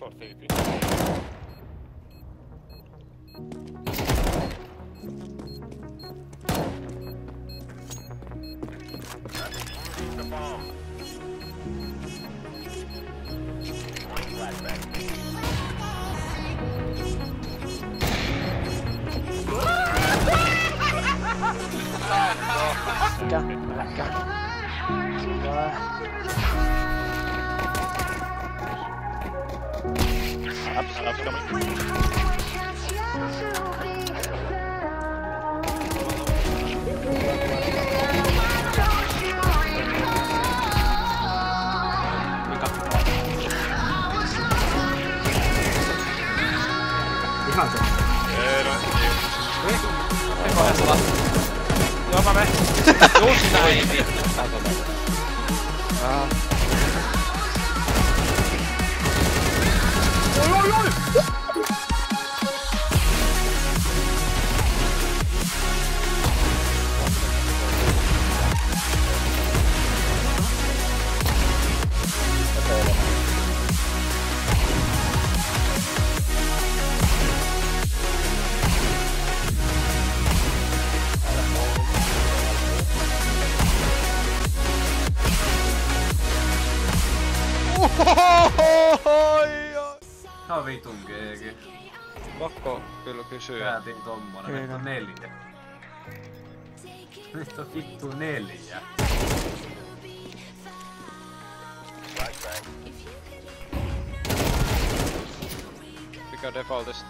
default Filippi. Apps coming. Ihan se. Ei no. Joo mä menen. Just näin vittu. Oi! Tää on vitun GG. Pakko kyllä kysyä. Päätin tommonen, vittu 4. Nyt on vittu 4. Mikä defaultis?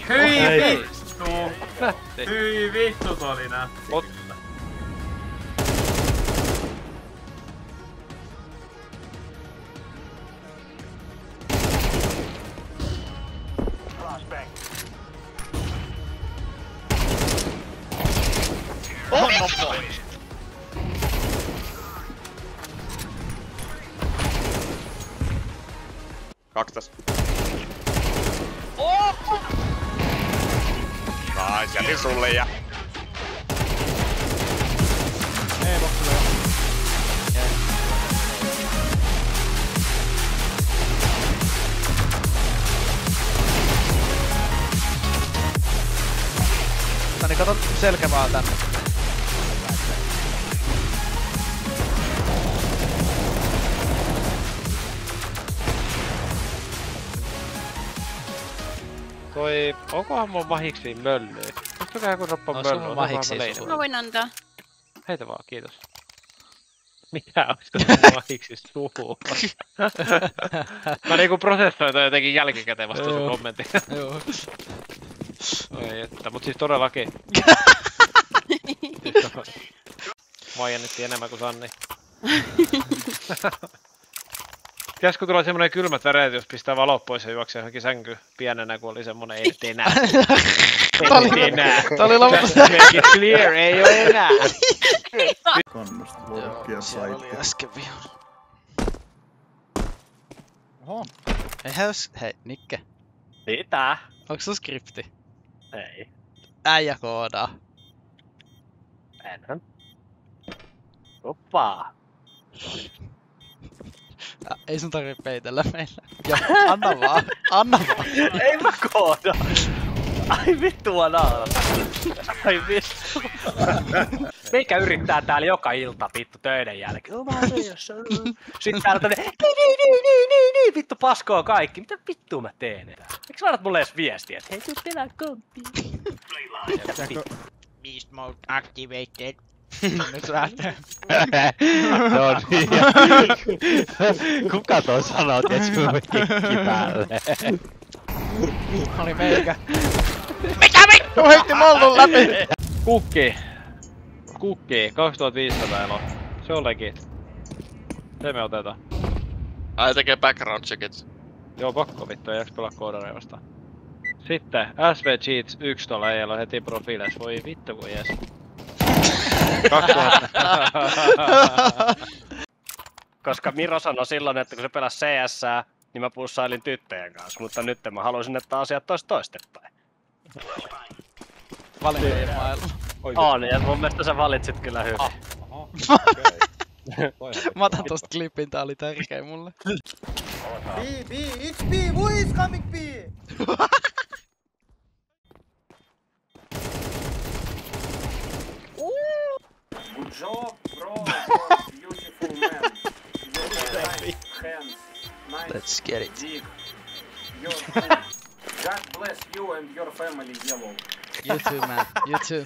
Hyi vittu! Nätti. Hyi vittu toi oli nätti. Kaksi tässä. Nice, jätin sulle ja... Ei boksille jo. Niin kato selkä vaan tänne. Onkohan mun mahiksi möllyä? Pystyykää kun roppaa No, möllyä? sun mahiksi sulla. Mä voin antaa. Heitä vaan, kiitos. Mitä oisko sun mahiksi suhu? Mä niinku prosessoin toi jotenkin jälkikäteen vasta sun kommentin. Joo. Oi että, mut siis todellakin. Mua jännitti enemmän kuin Sanni. Pitäisikö tulla semmonen kylmät väreet, jos pistää valot pois ja juoksee johonkin sänkyyn pienenä, kun oli semmonen ei nyt enää. Ei enää. Tää oli lopussa. Make it clear, ei oo enää. Kannasta luokkia Siellä oli saitti. äsken vihossa. Oho. Hei, Nikke. Mitä? Onks sun skripti? Ei. Äijä koodaa. Enhän. Oppaa. Ei sun tarvii peitellä meillä. Ja, anna vaan. Ei mä kooda. Ai vittu mä naaran. Ai vittu. Meikä yrittää täällä joka ilta vittu töiden jälkeen. Sitten täällä tämmönen niin, vittu paskoo kaikki. Mitä vittua mä teen? Eiks laitat mulle edes viestiä, et hei tuu pelaa konttiin. Beast mode activated. Nyt lähtee. No niin. Kuka toi sanoo, että sulla on kikki päälle? Oli meikä. Mikä vittu heitti mollun läpi? Kukki, 2500 elo. Se on legit. Se me otetaan. Ai tekee background checkit. Joo, pakko vittu, ei jaks pelaa koodareja vastaan. Sitten SV Cheats 1 tuolla ei ole heti profiileissa. Voi vittu kun jes. 2000. Koska Miro sanoi silloin, että kun se pelasi CS, niin mä pussailin tyttöjen kanssa, mutta nyt mä haluaisin, että asiat ois toistepäin. Valinta ilmailu. On, ja mun mielestä sä valitsit kyllä hyvin. Mä otan tosta klippin, tää oli tärkeä mulle. B, it's B, who is coming B? Good job, bro. Beautiful man. You have nice hands. Nice Let's get it. dick. You're God bless you and your family, Yellow. You too, man. You too.